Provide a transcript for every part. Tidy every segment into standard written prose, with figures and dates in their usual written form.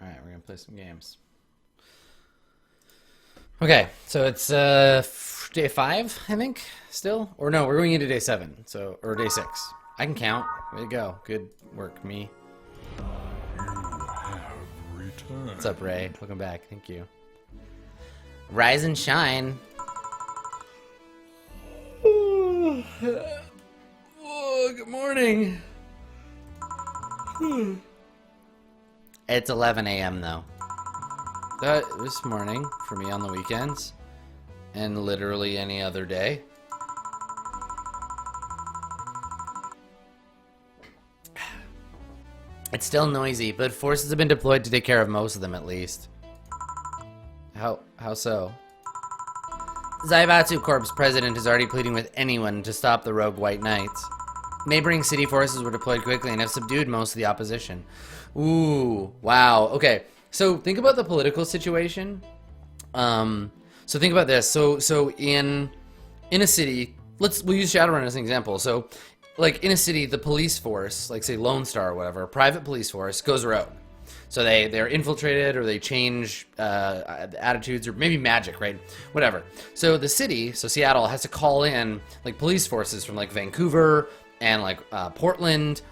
Alright, we're gonna play some games. Okay, so it's day 5, I think, still? Or no, we're going into day 7, so, or day 6. I can count. Way to go. Good work, me. You have returned. What's up, Ray? Welcome back. Thank you. Rise and shine. Oh, good morning. It's 11 a.m. though. This morning for me on the weekends, and literally any other day. It's still noisy, but forces have been deployed to take care of most of them at least. How so? Zaibatsu Corp's president is already pleading with anyone to stop the rogue White Knights. Neighboring city forces were deployed quickly and have subdued most of the opposition. Ooh, wow. Okay, so think about the political situation. So think about this. So in a city, we'll use Shadowrun as an example. So, like in a city, the police force, like say Lone Star or whatever, a private police force goes rogue. So they're infiltrated, or they change attitudes, or maybe magic, right? Whatever. So the city, so Seattle, has to call in like police forces from like Vancouver and like Portland,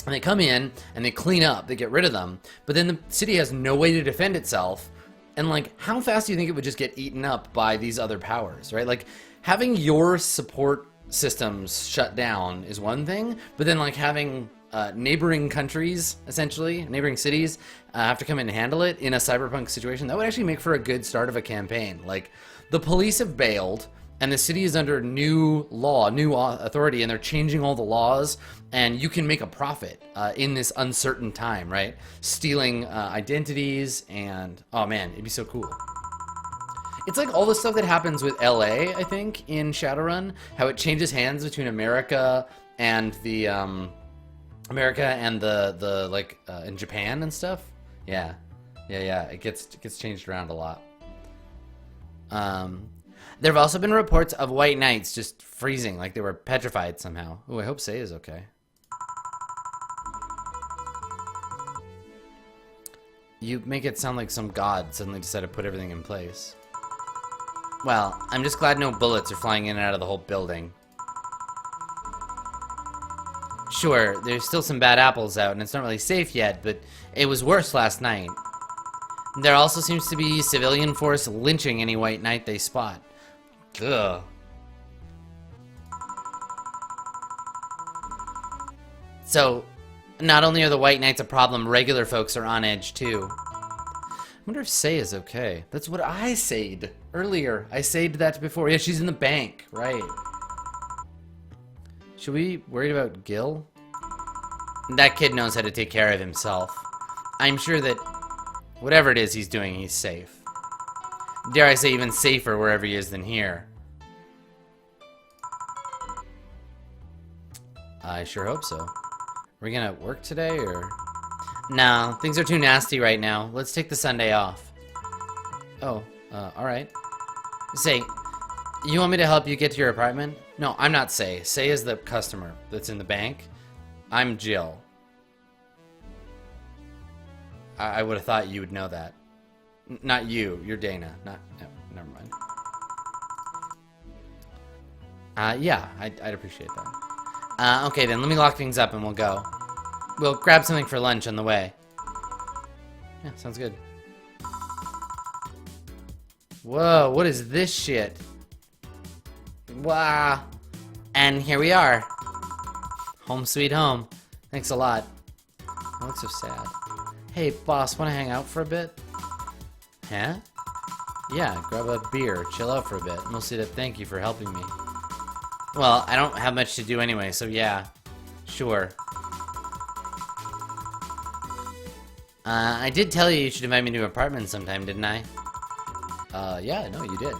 and they come in and they clean up, they get rid of them. But then the city has no way to defend itself. And like, how fast do you think it would just get eaten up by these other powers, right? Like having your support systems shut down is one thing, but then like having neighboring countries, essentially, neighboring cities, have to come in and handle it in a cyberpunk situation, that would actually make for a good start of a campaign. Like, the police have bailed, and the city is under new law, new authority, and they're changing all the laws, and you can make a profit in this uncertain time, right? Stealing identities, and, oh man, it'd be so cool. It's like all the stuff that happens with LA, I think, in Shadowrun, how it changes hands between America and the, in Japan and stuff. Yeah. It gets changed around a lot. There have also been reports of White Knights just freezing, like they were petrified somehow. Ooh, I hope Say is okay. You make it sound like some god suddenly decided to put everything in place. Well, I'm just glad no bullets are flying in and out of the whole building. Sure, there's still some bad apples out, and it's not really safe yet, but it was worse last night. There also seems to be civilian force lynching any White Knight they spot. Ugh. So, not only are the White Knights a problem, regular folks are on edge too. I wonder if Say is okay. That's what I said earlier. I said that before. Yeah, she's in the bank, right. Should we be worried about Gil? That kid knows how to take care of himself. I'm sure that whatever it is he's doing, he's safe. Dare I say even safer wherever he is than here. I sure hope so. Are we gonna work today, or? No, things are too nasty right now. Let's take the Sunday off. Oh, alright. Say, you want me to help you get to your apartment? No, I'm not Say. Say is the customer that's in the bank. I'm Jill. I would have thought you would know that. Not you. You're Dana. No, never mind. Yeah, I'd appreciate that. Okay, then let me lock things up and we'll go. We'll grab something for lunch on the way. Yeah, sounds good. Whoa, what is this shit? Wow. And here we are. Home sweet home. Thanks a lot. I look so sad. Hey, boss, want to hang out for a bit? Huh? Yeah, grab a beer, chill out for a bit. Mostly to thank you for helping me. Well, I don't have much to do anyway, so yeah. Sure. I did tell you should invite me to your apartment sometime, didn't I? Yeah, no, you did.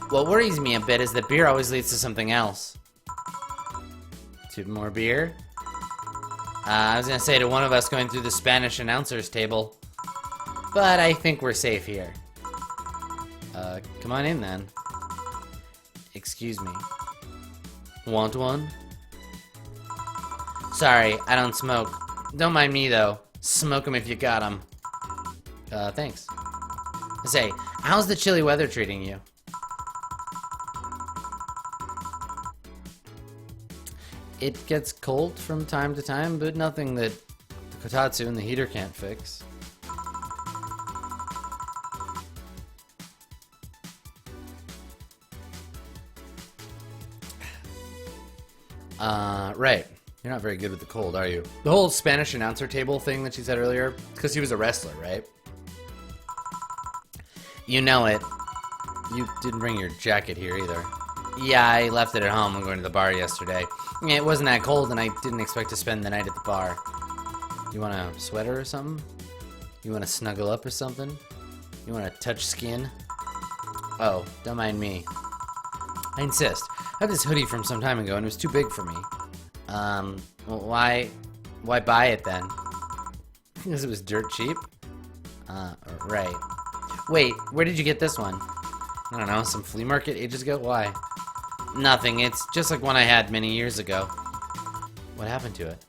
What worries me a bit is that beer always leads to something else. 2 more beer? I was gonna say to one of us going through the Spanish announcer's table. But I think we're safe here. Come on in then. Excuse me. Want one? Sorry, I don't smoke. Don't mind me though. Smoke 'em if you got 'em. Thanks. Say, how's the chilly weather treating you? It gets cold from time to time, but nothing that the kotatsu and the heater can't fix. Right. You're not very good with the cold, are you? The whole Spanish announcer table thing that she said earlier, because he was a wrestler, right? You know it. You didn't bring your jacket here either. Yeah, I left it at home when going to the bar yesterday. It wasn't that cold, and I didn't expect to spend the night at the bar. You want a sweater or something? You want to snuggle up or something? You want to touch skin? Oh, don't mind me. I insist. I had this hoodie from some time ago, and it was too big for me. Well, why buy it then? Because it was dirt cheap? Right. Wait, where did you get this one? I don't know, some flea market ages ago? Why? Nothing, it's just like one I had many years ago. What happened to it?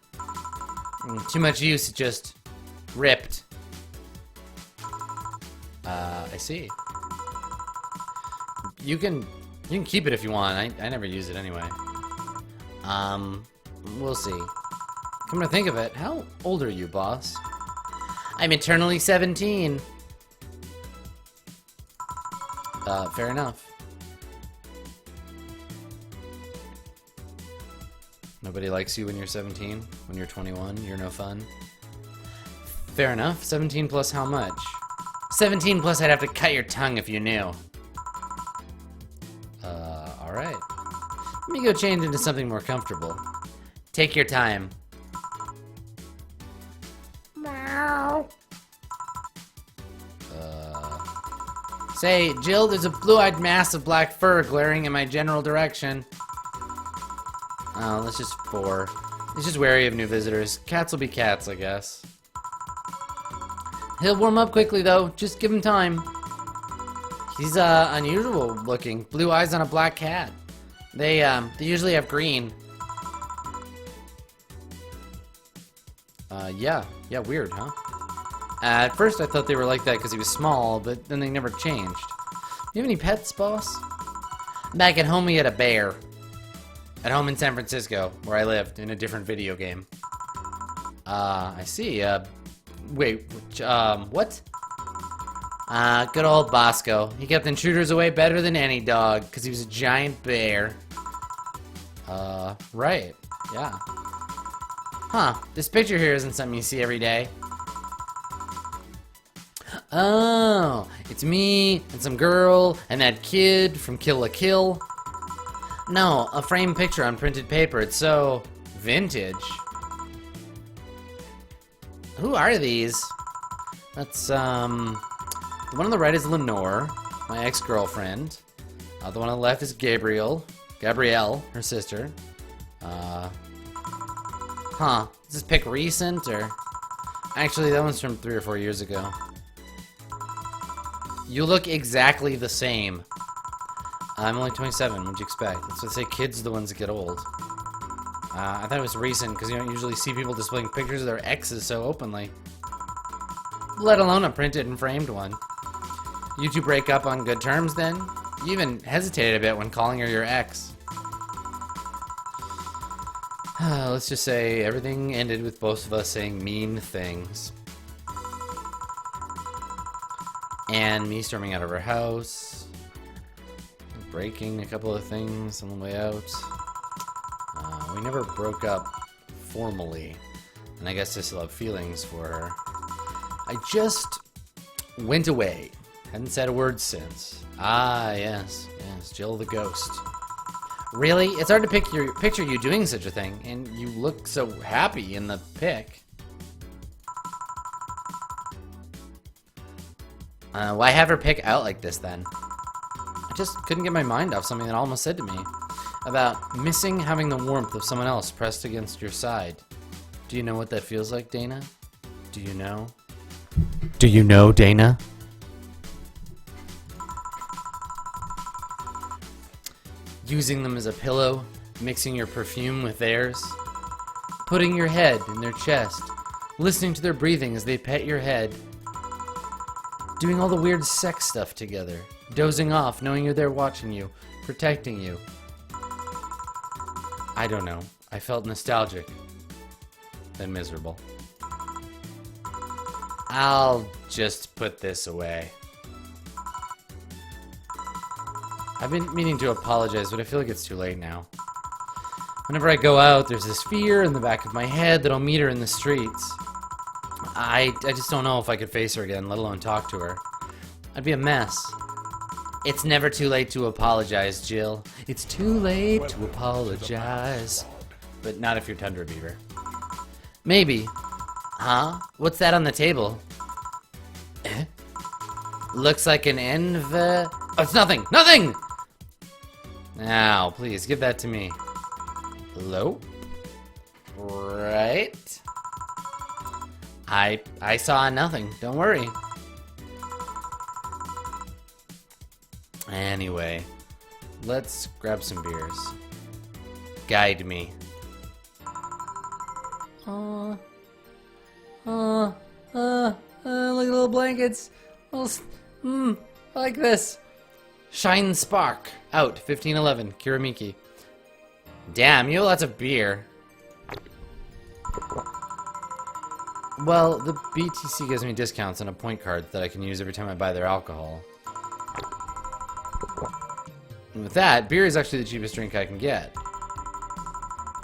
Too much use, it just ripped. I see. You can keep it if you want. I never use it anyway. We'll see. Come to think of it, how old are you, boss? I'm eternally 17. Fair enough. Nobody likes you when you're 17? When you're 21, you're no fun? Fair enough. 17 plus how much? 17 plus I'd have to cut your tongue if you knew. Alright. Let me go change into something more comfortable. Take your time. Meow. Say, Jill, there's a blue-eyed mass of black fur glaring in my general direction. Oh, that's just 4. He's just wary of new visitors. Cats will be cats, I guess. He'll warm up quickly, though. Just give him time. He's, unusual looking. Blue eyes on a black cat. They usually have green. Yeah, weird, huh? At first I thought they were like that because he was small, but then they never changed. You have any pets, boss? Back at home we had a bear. At home in San Francisco, where I lived, in a different video game. I see, wait, what? Good old Bosco. He kept intruders away better than any dog, because he was a giant bear. Right, yeah. Huh, this picture here isn't something you see every day. Oh, it's me, and some girl, and that kid from Kill la Kill. No, a framed picture on printed paper. It's so vintage. Who are these? That's, the one on the right is Lenore, my ex-girlfriend. The one on the left is Gabrielle, her sister. Huh, is this pic recent, or? Actually, that one's from 3 or 4 years ago. You look exactly the same. I'm only 27, what'd you expect? That's what they say, kids are the ones that get old. I thought it was recent, because you don't usually see people displaying pictures of their exes so openly. Let alone a printed and framed one. You two break up on good terms, then? You even hesitated a bit when calling her your ex. Let's just say everything ended with both of us saying mean things. And me storming out of her house. Breaking a couple of things on the way out. We never broke up formally. And I guess I still have feelings for her. I just went away. Hadn't said a word since. Ah, yes, Jill the ghost. Really? It's hard to picture you doing such a thing, and you look so happy in the pic. Why have her pic out like this, then? I just couldn't get my mind off something that Alma said to me. About missing having the warmth of someone else pressed against your side. Do you know what that feels like, Dana? Do you know? Do you know, Dana? Using them as a pillow, mixing your perfume with theirs, putting your head in their chest, listening to their breathing as they pet your head, Doing all the weird sex stuff together. Dozing off, knowing you're there watching you. Protecting you. I don't know. I felt nostalgic. Then miserable. I'll just put this away. I've been meaning to apologize, but I feel like it's too late now. Whenever I go out, there's this fear in the back of my head that I'll meet her in the streets. I just don't know if I could face her again, let alone talk to her. I'd be a mess. It's never too late to apologize, Jill. It's too late to apologize. But not if you're Tundra Beaver. Maybe. Huh? What's that on the table? Eh? Looks like an Oh, it's nothing! Nothing! Now, please, give that to me. Hello? Right. I saw nothing. Don't worry. Anyway, let's grab some beers. Guide me. Look at little blankets. I like this. Shine Spark. Out, 1511, Kiramiki. Damn, you have lots of beer. Well, the BTC gives me discounts on a point card that I can use every time I buy their alcohol. And with that, beer is actually the cheapest drink I can get.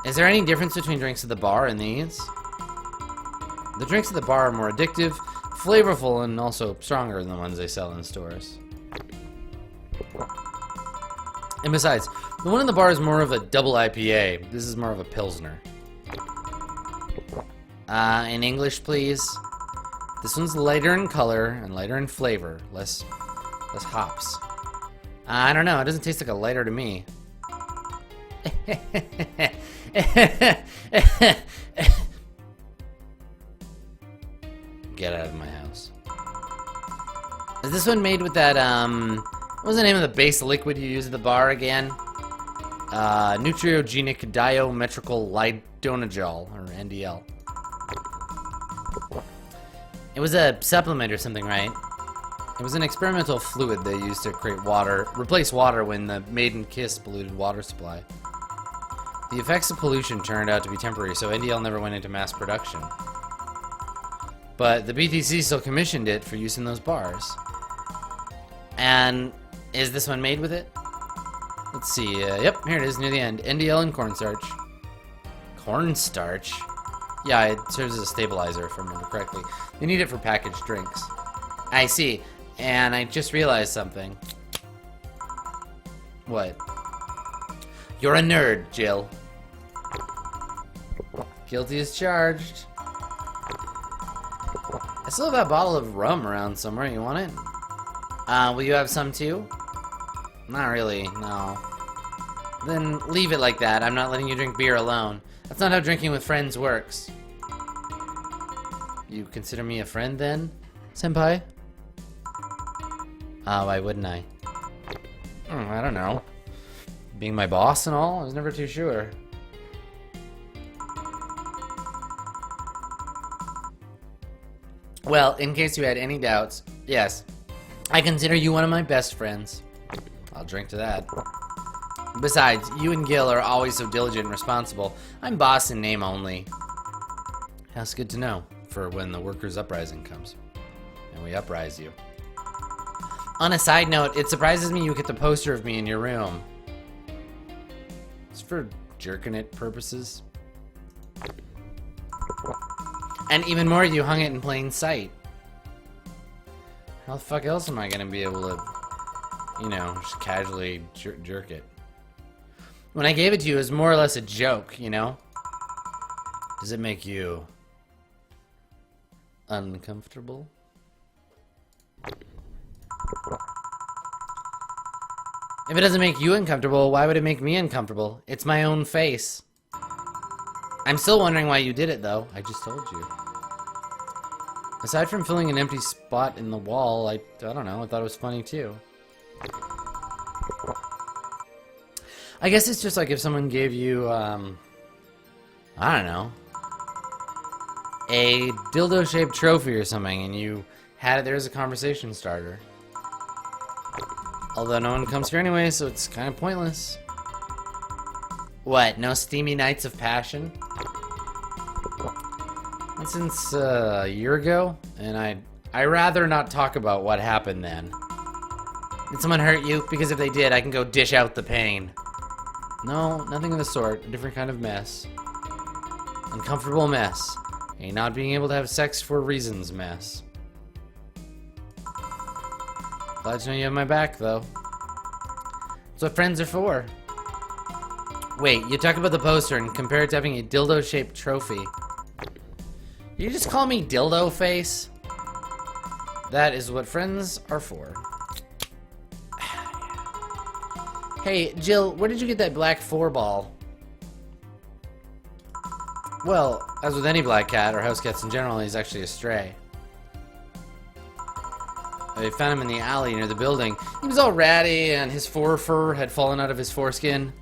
Is there any difference between drinks at the bar and these? The drinks at the bar are more addictive, flavorful, and also stronger than the ones they sell in stores. And besides, the one in the bar is more of a double IPA. This is more of a Pilsner. In English, please. This one's lighter in color and lighter in flavor. Less hops. I don't know. It doesn't taste like a lighter to me. Get out of my house. Is this one made with that, what was the name of the base liquid you use at the bar again? Nutriogenic diametrical lidonagel, or NDL. It was a supplement or something, right? It was an experimental fluid they used to create water, replace water when the maiden kiss polluted water supply. The effects of pollution turned out to be temporary, so NDL never went into mass production. But the BTC still commissioned it for use in those bars. And is this one made with it? Let's see. Yep, here it is near the end. NDL and cornstarch. Cornstarch? Yeah, it serves as a stabilizer, if I remember correctly. They need it for packaged drinks. I see. And I just realized something. What? You're a nerd, Jill. Guilty as charged. I still have that bottle of rum around somewhere. You want it? Will you have some too? Not really, no. Then leave it like that. I'm not letting you drink beer alone. That's not how drinking with friends works. You consider me a friend then, senpai? Why wouldn't I? I don't know. Being my boss and all, I was never too sure. Well, in case you had any doubts, yes, I consider you one of my best friends. I'll drink to that. Besides, you and Gil are always so diligent and responsible. I'm boss in name only. That's good to know for when the workers' uprising comes. And we uprise you. On a side note, it surprises me you get the poster of me in your room. It's for jerking it purposes. And even more, you hung it in plain sight. How the fuck else am I gonna be able to, you know, just casually jerk it? When I gave it to you, it was more or less a joke, you know? Does it make you uncomfortable? If it doesn't make you uncomfortable, why would it make me uncomfortable? It's my own face. I'm still wondering why you did it, though. I just told you. Aside from filling an empty spot in the wall, I don't know, I thought it was funny, too. I guess it's just like if someone gave you, I don't know, a dildo-shaped trophy or something, and you had it there as a conversation starter. Although no one comes here anyway, so it's kind of pointless. What, no steamy nights of passion? Not since a year ago, and I rather not talk about what happened then. Did someone hurt you? Because if they did, I can go dish out the pain. No, nothing of the sort. A different kind of mess. Uncomfortable mess. A not being able to have sex for reasons mess. Glad to know you have my back, though. That's what friends are for. Wait, you talk about the poster and compare it to having a dildo-shaped trophy. You just call me dildo face? That is what friends are for. Hey, Jill, where did you get that black 4-ball? Well, as with any black cat, or house cats in general, he's actually a stray. I found him in the alley near the building. He was all ratty, and his fur had fallen out of his foreskin.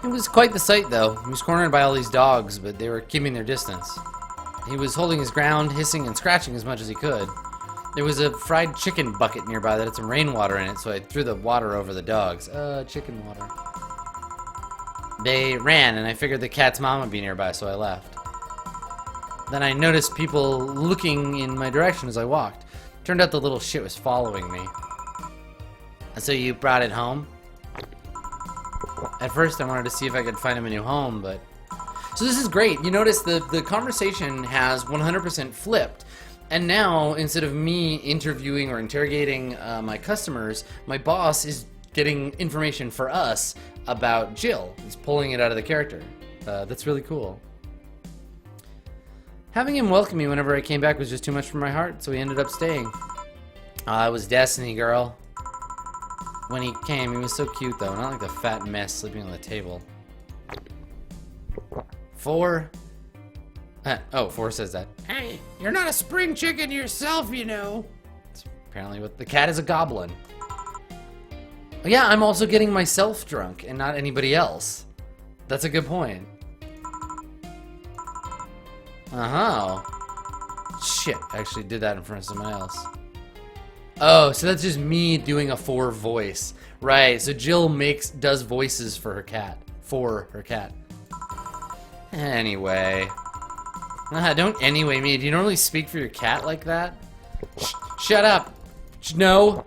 It was quite the sight, though. He was cornered by all these dogs, but they were keeping their distance. He was holding his ground, hissing and scratching as much as he could. There was a fried chicken bucket nearby that had some rainwater in it, so I threw the water over the dogs. Chicken water. They ran, and I figured the cat's mom would be nearby, so I left. Then I noticed people looking in my direction as I walked. Turned out the little shit was following me. And so you brought it home? At first I wanted to see if I could find him a new home, but... So this is great. You notice the conversation has 100% flipped. And now, instead of me interviewing or interrogating my customers, my boss is getting information for us about Jill. He's pulling it out of the character. That's really cool. Having him welcome me whenever I came back was just too much for my heart, so he ended up staying. It was destiny, girl. When he came, he was so cute, though. Not like the fat mess sleeping on the table. 4. Oh, 4 says that. Hey, you're not a spring chicken yourself, you know. That's apparently what the cat is, a goblin. Yeah, I'm also getting myself drunk and not anybody else. That's a good point. Shit, I actually did that in front of someone else. Oh, so that's just me doing a 4 voice. Right, so Jill does voices for her cat. For her cat. Anyway. Don't anyway me. Do you normally speak for your cat like that? Shut up. No.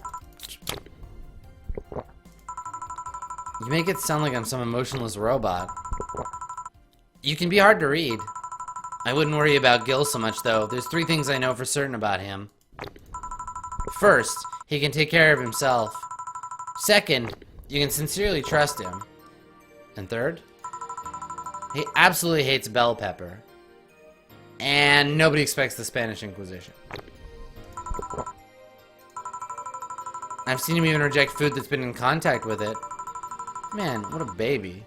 You make it sound like I'm some emotionless robot. You can be hard to read. I wouldn't worry about Gil so much, though. There's 3 things I know for certain about him. First, he can take care of himself. Second, you can sincerely trust him. And third, he absolutely hates bell pepper. And nobody expects the Spanish Inquisition. I've seen him even reject food that's been in contact with it. Man, what a baby.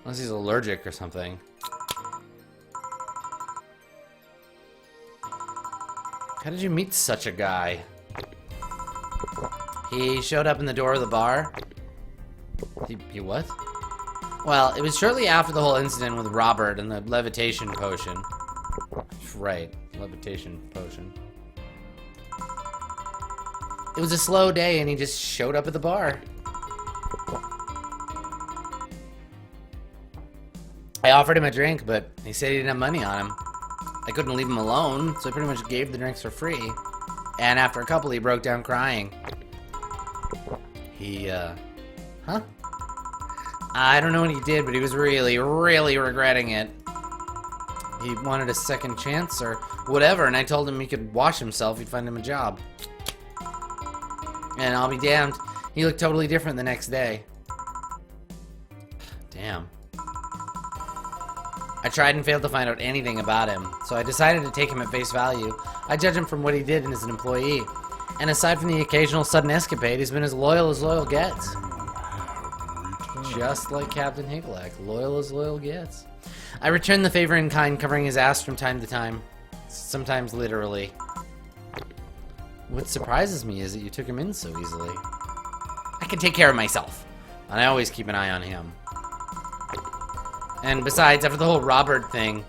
Unless he's allergic or something. How did you meet such a guy? He showed up in the door of the bar. He what? Well, it was shortly after the whole incident with Robert and the levitation potion. Right, levitation potion. It was a slow day and he just showed up at the bar. I offered him a drink, but he said he didn't have money on him. I couldn't leave him alone, so I pretty much gave the drinks for free. And after a couple, he broke down crying. Huh? I don't know what he did, but he was really, really regretting it. He wanted a second chance or whatever, and I told him he could wash himself, he'd find him a job. And I'll be damned, he looked totally different the next day. Damn. I tried and failed to find out anything about him, so I decided to take him at face value. I judge him from what he did and as an employee. And aside from the occasional sudden escapade, he's been as loyal gets. Just like Captain Hickleck, loyal as loyal gets. I returned the favor in kind, covering his ass from time to time. Sometimes literally. What surprises me is that you took him in so easily. I can take care of myself, and I always keep an eye on him. And besides, after the whole Robert thing,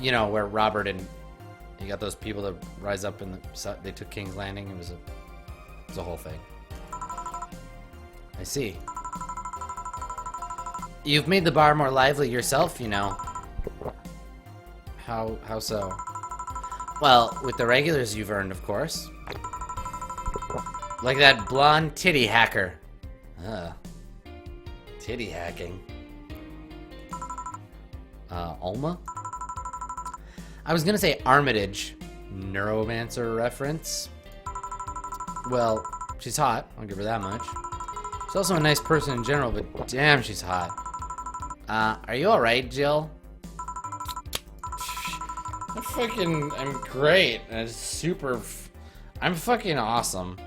you know, where Robert and You got those people that rise up and they took King's Landing. It was a whole thing. I see. You've made the bar more lively yourself, you know. How so? Well, with the regulars you've earned, of course. Like that blonde titty hacker. Titty hacking. Alma? I was gonna say Armitage. Neuromancer reference. Well, she's hot. I'll give her that much. She's also a nice person in general, but damn, she's hot. Are you alright, Jill? I'm great. It's super. I'm fucking awesome.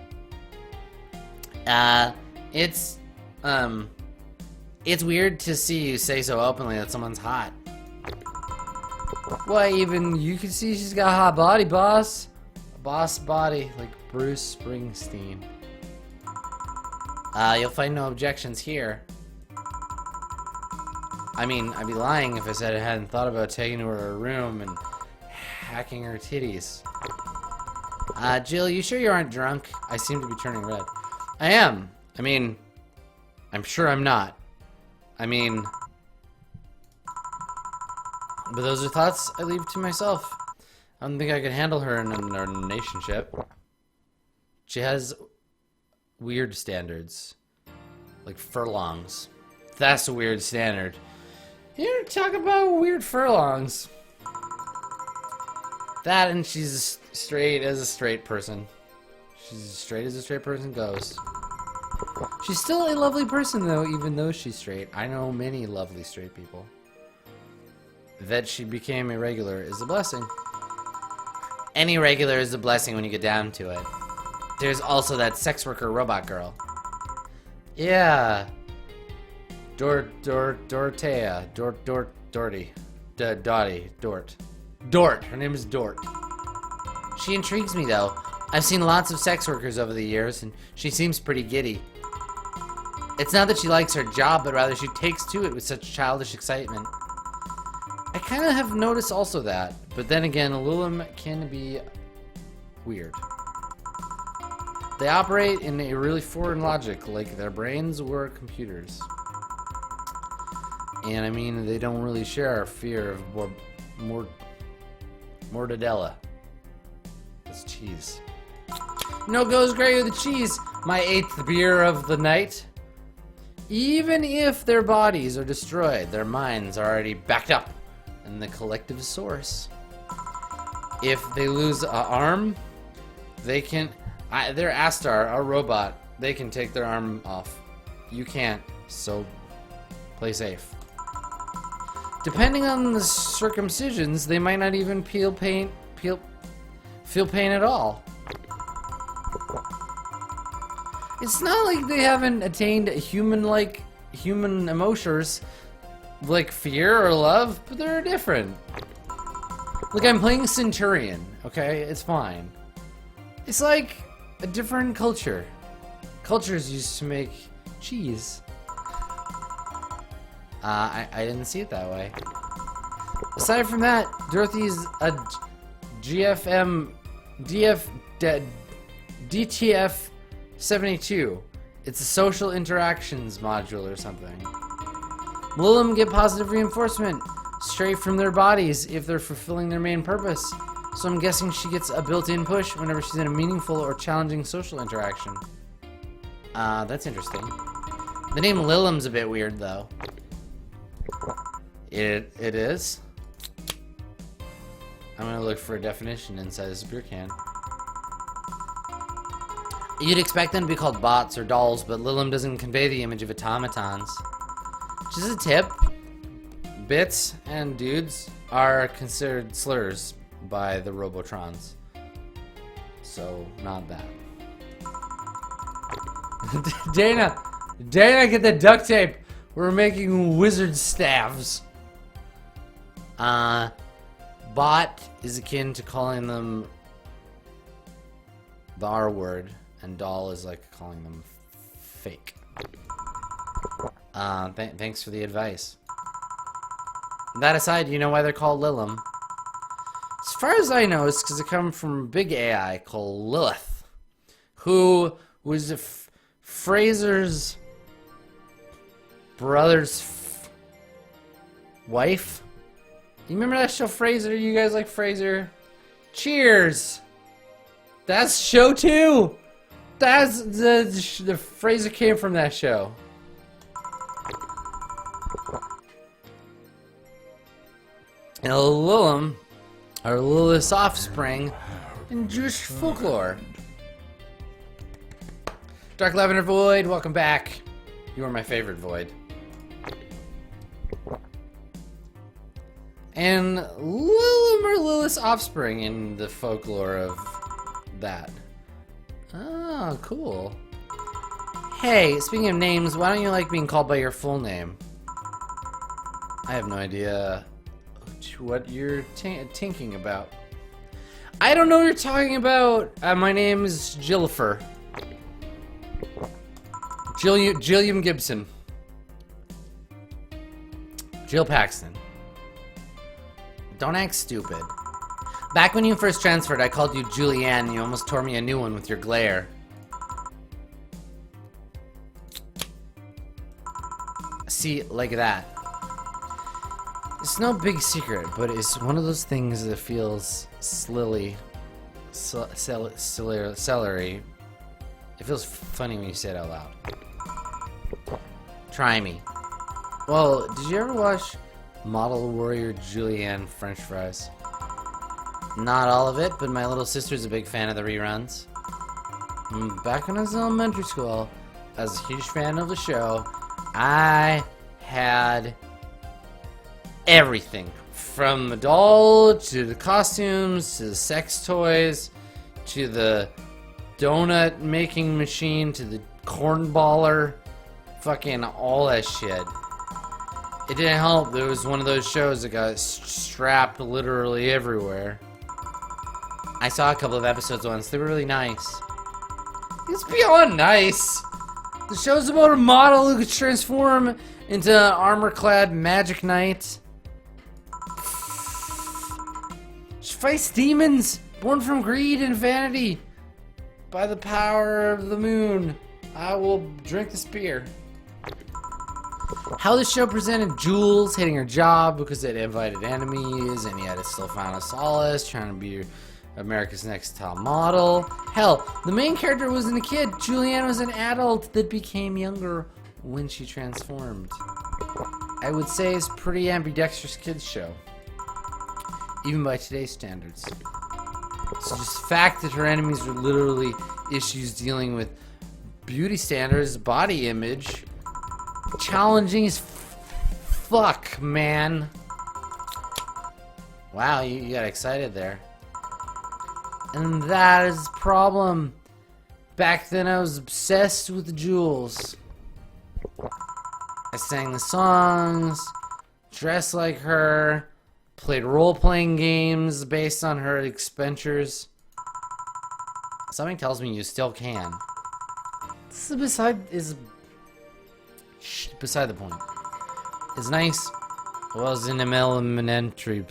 It's weird to see you say so openly that someone's hot. Why, even you can see she's got a hot body, boss. A boss body, like Bruce Springsteen. You'll find no objections here. I mean, I'd be lying if I said I hadn't thought about taking her to her room and hacking her titties. Jill, you sure you aren't drunk? I seem to be turning red. I am. I mean, I'm sure I'm not. I mean... But those are thoughts I leave to myself. I don't think I could handle her in a relationship. She has weird standards. Like furlongs. That's a weird standard. You talk about weird furlongs. That, and she's straight as a straight person. She's as straight as a straight person goes. She's still a lovely person, though, even though she's straight. I know many lovely straight people. That she became a regular is a blessing. Any regular is a blessing when you get down to it. There's also that sex worker robot girl. Yeah. Dorothea. Dorty. Dort. Her name is Dort. She intrigues me, though. I've seen lots of sex workers over the years, and she seems pretty giddy. It's not that she likes her job, but rather she takes to it with such childish excitement. I kind of have noticed also that, but then again, Lulum can be weird. They operate in a really foreign logic, like their brains were computers. And I mean, they don't really share our fear of mortadella. That's cheese. No goes great with the cheese. My 8th beer of the night. Even if their bodies are destroyed, their minds are already backed up in the collective source. If they lose an arm, they can... They're Astar, our robot. They can take their arm off. You can't, so play safe. Depending on the circumcisions, they might not even feel pain at all. It's not like they haven't attained human emotions like fear or love, but they're different. Like, I'm playing Centurion, okay? It's fine. It's like a different culture. Cultures used to make cheese. I didn't see it that way. Aside from that, Dorothy's a DTF 72. It's a social interactions module or something. Lulum get positive reinforcement straight from their bodies if they're fulfilling their main purpose. So I'm guessing she gets a built-in push whenever she's in a meaningful or challenging social interaction. That's interesting. The name Lilum's a bit weird, though. It is. I'm gonna look for a definition inside this beer can. You'd expect them to be called bots or dolls, but Lilum doesn't convey the image of automatons. Just a tip. Bits and dudes are considered slurs by the Robotrons. So, not that. Dana, get the duct tape. We're making wizard staves. Bot is akin to calling them the R word, and doll is like calling them fake. Thanks for the advice. That aside, you know why they're called Lilum? As far as I know, it's because it comes from a big AI called Lilith, who was Fraser's brother's wife. You remember that show Frasier? You guys like Frasier? Cheers! That's show 2! That's the Frasier came from that show. And Lilith, or Lilith's offspring, in Jewish folklore. Dark Lavender Void, welcome back. You are my favorite Void. And Lilith's offspring in the folklore of that. Oh, cool. Hey, speaking of names, why don't you like being called by your full name? I have no idea what you're thinking about. I don't know what you're talking about. My name is Jillifer. Jilliam Gibson. Jill Paxton. Don't act stupid. Back when you first transferred, I called you Julianne and you almost tore me a new one with your glare. See, like that. It's no big secret, but it's one of those things that feels celery. It feels funny when you say it out loud. Try me. Well, did you ever watch Model Warrior Julianne French Fries? Not all of it, but my little sister's a big fan of the reruns. Back when I was in elementary school, I was a huge fan of the show. I had everything. From the doll, to the costumes, to the sex toys, to the donut making machine, to the cornballer. Fucking all that shit. It didn't help. There was one of those shows that got strapped literally everywhere. I saw a couple of episodes once. They were really nice. It's beyond nice. The show's about a model who could transform into an armor-clad magic knight. She fights demons born from greed and vanity. By the power of the moon, I will drink this beer. How the show presented Jules hating her job because it invited enemies and yet it still found a solace trying to be America's Next Top Model. Hell, the main character wasn't a kid. Julianne was an adult that became younger when she transformed. I would say it's a pretty ambidextrous kids show, even by today's standards. So just the fact that her enemies were literally issues dealing with beauty standards, body image, challenging as fuck, man. Wow, you got excited there. And that is the problem. Back then I was obsessed with Jules. I sang the songs, dressed like her, played role-playing games based on her expenditures. Something tells me you still can. This is beside the point. It's nice. I was in elementary.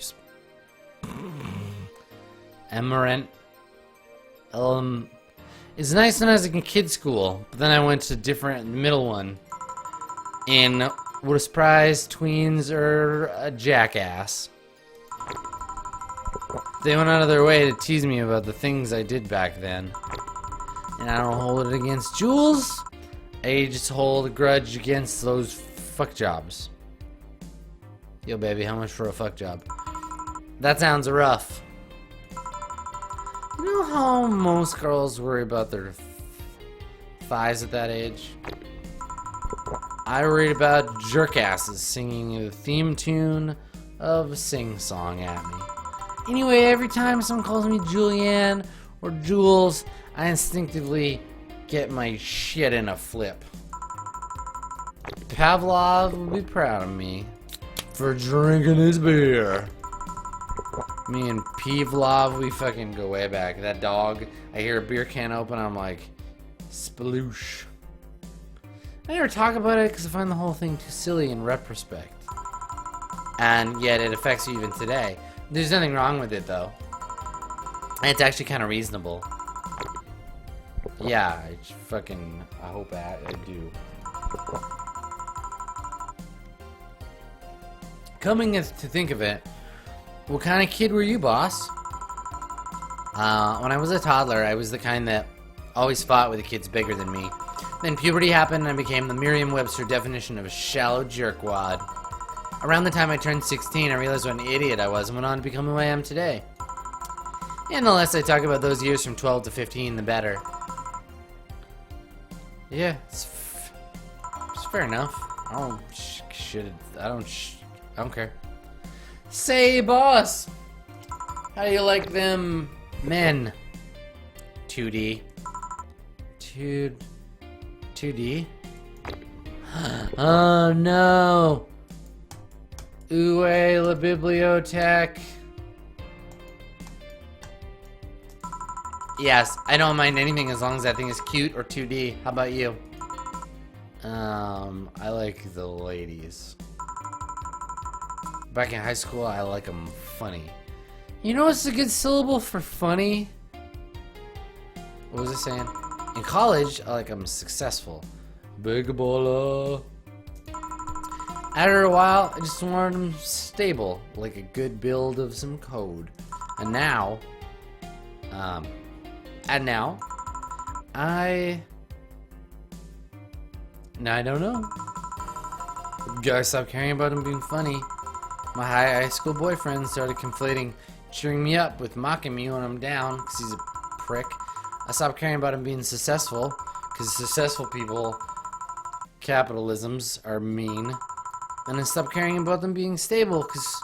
It's nice when I was in kid school, but then I went to different middle one. And what a surprise, tweens are a jackass. They went out of their way to tease me about the things I did back then. And I don't hold it against Jules. I just hold a grudge against those fuck jobs. Yo, baby, how much for a fuck job? That sounds rough. You know how most girls worry about their thighs at that age? I worried about jerkasses singing the theme tune of a sing-song at me. Anyway, every time someone calls me Julianne or Jules, I instinctively get my shit in a flip. Pavlov would be proud of me for drinking his beer. Me and Pavlov, we fucking go way back. That dog, I hear a beer can open, I'm like, sploosh. I never talk about it because I find the whole thing too silly in retrospect. And yet it affects you even today. There's nothing wrong with it, though. And it's actually kind of reasonable. Yeah, I hope I do. Coming to think of it, what kind of kid were you, boss? When I was a toddler, I was the kind that always fought with the kids bigger than me. Then puberty happened and I became the Merriam-Webster definition of a shallow jerkwad. Around the time I turned 16, I realized what an idiot I was and went on to become who I am today. And the less I talk about those years from 12 to 15, the better. Yeah, it's fair enough. I don't care. Say, boss, how do you like them men? 2D. 2D? Oh no! Uwe la bibliothèque. Yes, I don't mind anything as long as that thing is cute or 2D. How about you? I like the ladies. Back in high school, I like them funny. You know what's a good syllable for funny? What was I saying? In college, I like them successful. Big baller. After a while, I just wanted them stable, like a good build of some code. And now, I don't know. Gotta stop caring about him being funny. My high school boyfriend started conflating cheering me up with mocking me when I'm down because he's a prick. I stopped caring about him being successful because successful people, capitalisms, are mean. And I stopped caring about them being stable because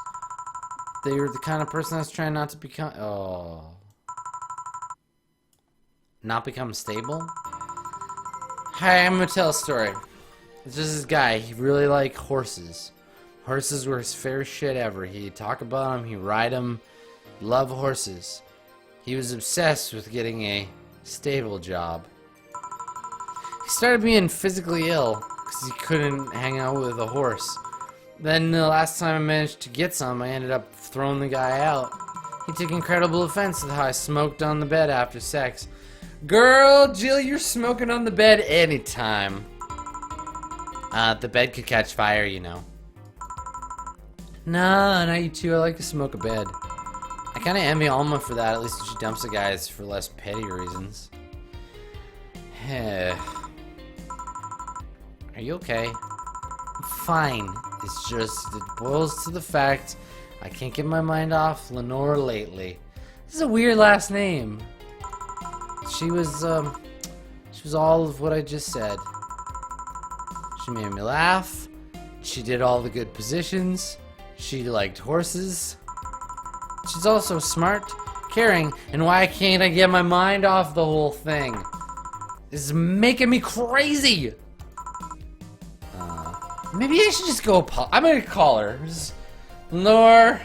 they were the kind of person that's trying not to become... Oh. Not become stable? Hi, I'm gonna tell a story. It's just this guy, he really liked horses. Horses were his favorite shit ever. He'd talk about them, he'd ride them, love horses. He was obsessed with getting a stable job. He started being physically ill because he couldn't hang out with a horse. Then the last time I managed to get some, I ended up throwing the guy out. He took incredible offense with how I smoked on the bed after sex. Girl, Jill, you're smoking on the bed anytime. The bed could catch fire, you know. Nah, not you too. I like to smoke a bed. I kind of envy Alma for that. At least she dumps the guys for less petty reasons. Are you okay? Fine. It's just, it boils to the fact I can't get my mind off Lenore lately. This is a weird last name. She was all of what I just said. She made me laugh. She did all the good positions. She liked horses. She's also smart, caring, and why can't I get my mind off the whole thing? This is making me crazy. Maybe I should just go. I'm gonna call her. Lenore.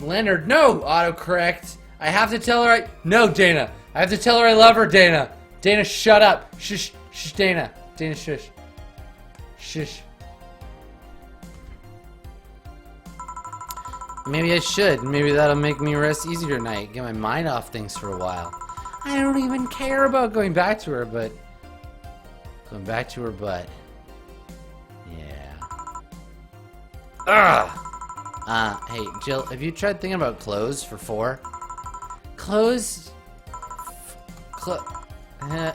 Leonard. No, autocorrect. I have to tell her. No, Dana. I have to tell her I love her, Dana. Dana, shut up. Shush, shush, Dana. Dana, shush. Shush. Maybe I should. Maybe that'll make me rest easier tonight. Get my mind off things for a while. I don't even care about going back to her, but... Going back to her butt. Yeah. Ugh! Hey, Jill, have you tried thinking about clothes for 4? Clothes? Cat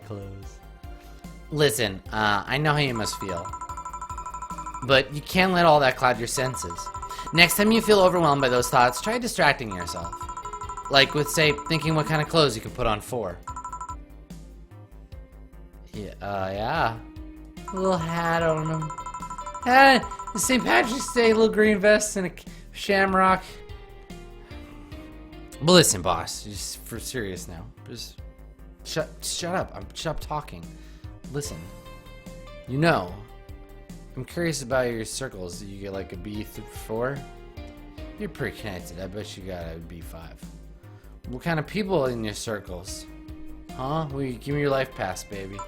clothes. Listen, I know how you must feel. But you can't let all that cloud your senses. Next time you feel overwhelmed by those thoughts, try distracting yourself. Like with, say, thinking what kind of clothes you can put on 4. Yeah. A little hat on them. The St. Patrick's Day, little green vest and a shamrock. But listen, boss, just for serious now. Just shut up. Stop talking. Listen. You know, I'm curious about your circles. Do you get like a B through 4? You're pretty connected. I bet you got a B5. What kind of people in your circles? Huh? Will you give me your life pass, baby?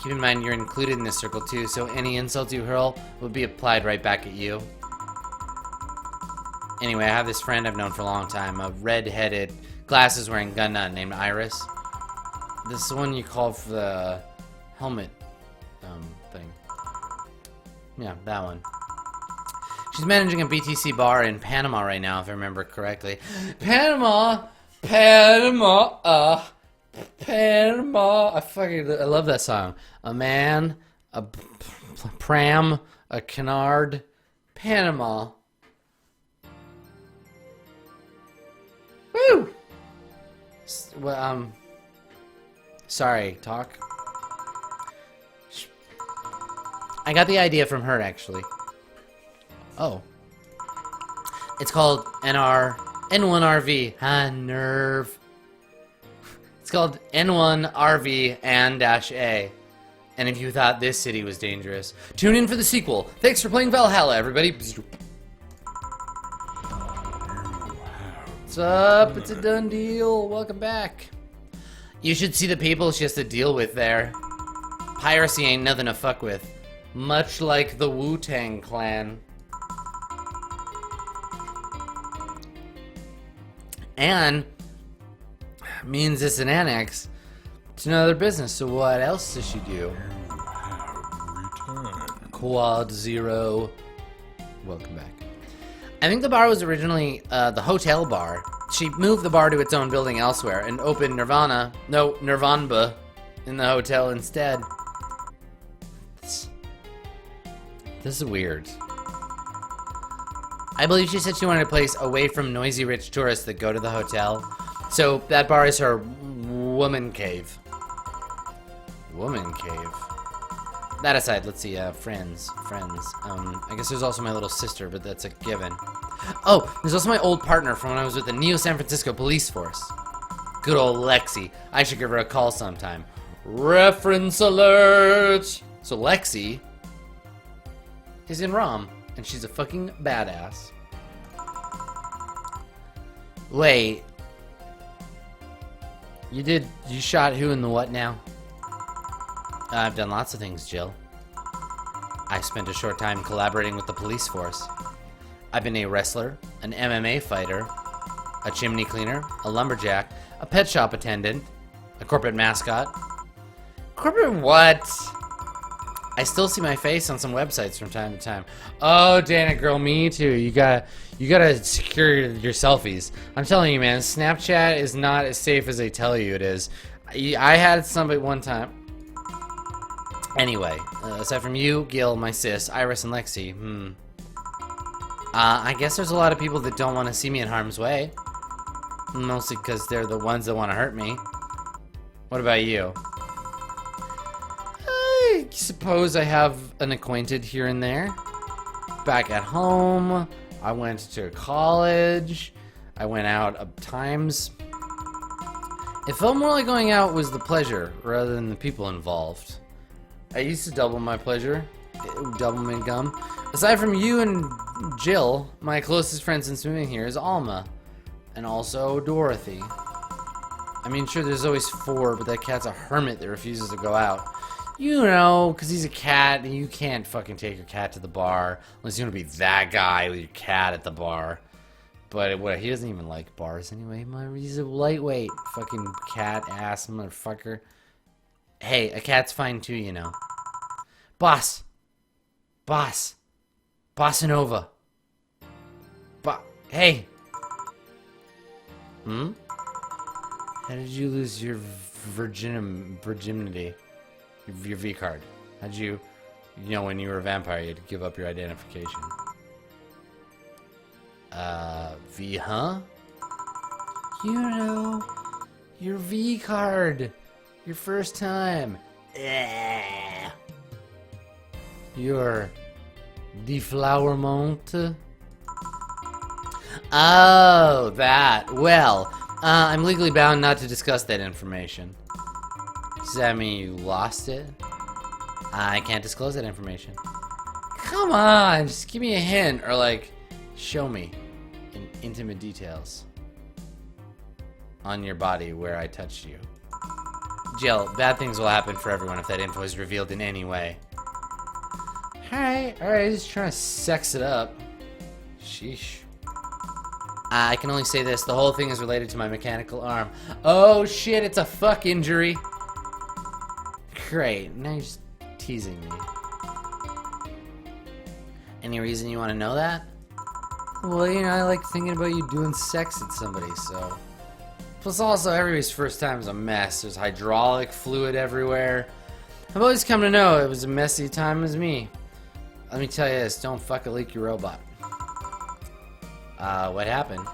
Keep in mind you're included in this circle too, so any insults you hurl will be applied right back at you. Anyway, I have this friend I've known for a long time, a red-headed, glasses-wearing gun nut named Iris. This is the one you call for the helmet thing. Yeah, that one. She's managing a BTC bar in Panama right now, if I remember correctly. Panama! Panama! Panama! I love that song. A man, a pram, a canard, Panama. Woo! Well, sorry, talk. I got the idea from her, actually. Oh. It's called N1RV. Ah, nerve. It's called N1RV and -A. And if you thought this city was dangerous, tune in for the sequel. Thanks for playing Valhalla, everybody. What's up? It's a done deal. Welcome back. You should see the people she has to deal with there. Piracy ain't nothing to fuck with. Much like the Wu-Tang Clan. And means it's an annex to another business. So what else does she do? You have returned. Quad Zero. Welcome back. I think the bar was originally the hotel bar. She moved the bar to its own building elsewhere and opened Nirvanba in the hotel instead. This is weird. I believe she said she wanted a place away from noisy rich tourists that go to the hotel. So that bar is her woman cave. Woman cave. That aside, let's see, friends. I guess there's also my little sister, but that's a given. Oh, there's also my old partner from when I was with the Neo San Francisco police force. Good old Lexi. I should give her a call sometime. Reference alert! So Lexi is in ROM, and she's a fucking badass. Wait. You shot who in the what now? I've done lots of things, Jill. I spent a short time collaborating with the police force. I've been a wrestler, an MMA fighter, a chimney cleaner, a lumberjack, a pet shop attendant, a corporate mascot. Corporate what? I still see my face on some websites from time to time. Oh, Dana girl, me too. You gotta secure your selfies. I'm telling you, man, Snapchat is not as safe as they tell you it is. I had somebody one time. Anyway, aside from you, Gil, my sis, Iris, and Lexi, I guess there's a lot of people that don't want to see me in harm's way. Mostly because they're the ones that want to hurt me. What about you? I suppose I have an acquainted here and there. Back at home, I went to college, I went out of times. It felt more like going out was the pleasure rather than the people involved. I used to double my pleasure, double my gum. Aside from you and Jill, my closest friend since moving here is Alma, and also Dorothy. I mean, sure, there's always 4, but that cat's a hermit that refuses to go out. You know, because he's a cat, and you can't fucking take your cat to the bar unless you want to be that guy with your cat at the bar. But what, he doesn't even like bars anyway. He's a lightweight fucking cat ass motherfucker. Hey, a cat's fine too, you know. Bossa Nova. Hey. How did you lose your virginity? Your V card? How'd you know, when you were a vampire, you had to give up your identification? V, huh? You know, your V card. Your first time. Your deflowerment. Oh, that. Well, I'm legally bound not to discuss that information. Does that mean you lost it? I can't disclose that information. Come on, just give me a hint, or like, show me in intimate details on your body where I touched you. Jill, bad things will happen for everyone if that info is revealed in any way. Alright, just trying to sex it up. Sheesh. I can only say this, the whole thing is related to my mechanical arm. Oh shit, it's a fuck injury. Great, now you're just teasing me. Any reason you want to know that? Well, you know, I like thinking about you doing sex at somebody, so. Plus also, everybody's first time is a mess. There's hydraulic fluid everywhere. I've always come to know it was a messy time as me. Let me tell you this, don't fuck a leaky robot. What happened?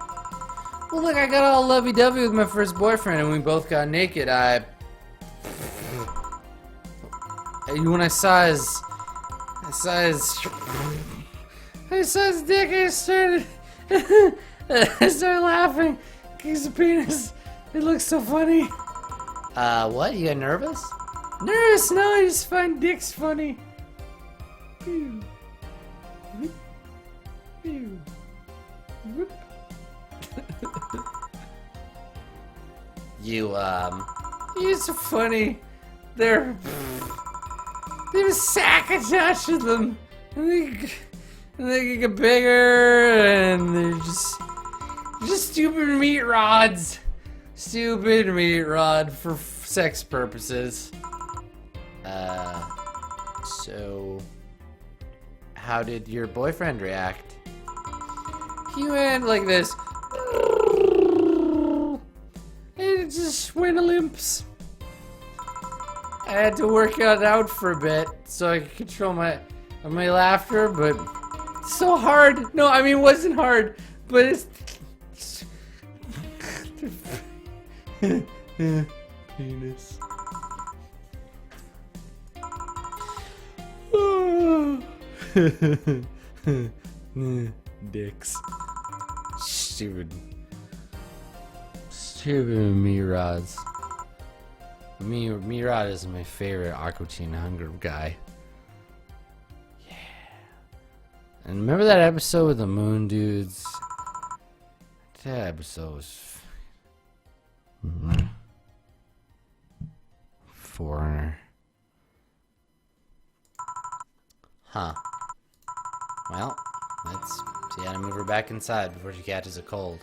Well, look, I got all lovey-dovey with my first boyfriend and we both got naked. When I saw his dick, I started laughing. He's a penis. It looks so funny. What? You got nervous? Nervous? No, I just find dicks funny. Pew. Whoop. Pew. Whoop. You're so funny. There's a sack attached to them. And they get bigger, and they're just stupid meat rods. Stupid meat rod for sex purposes. So how did your boyfriend react? He went like this. And it just went limps. I had to work it out for a bit so I could control my laughter, but it's so hard. No, I mean it wasn't hard, but it's penis. Dicks. Stupid meat rods. Meat rod is my favorite Aqua Teen Hunger guy. Yeah. And remember that episode with the Moon Dudes? That episode was Foreigner. Huh. Well, let's see how to move her back inside before she catches a cold.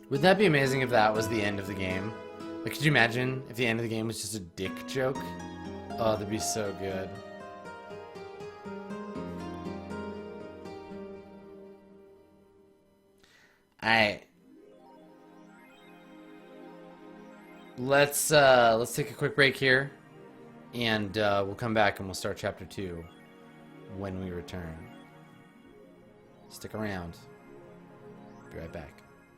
Wouldn't that be amazing if that was the end of the game? Like, could you imagine if the end of the game was just a dick joke? Oh, that'd be so good. Alright. Let's take a quick break here. And we'll come back and we'll start chapter 2 when we return. Stick around. Be right back.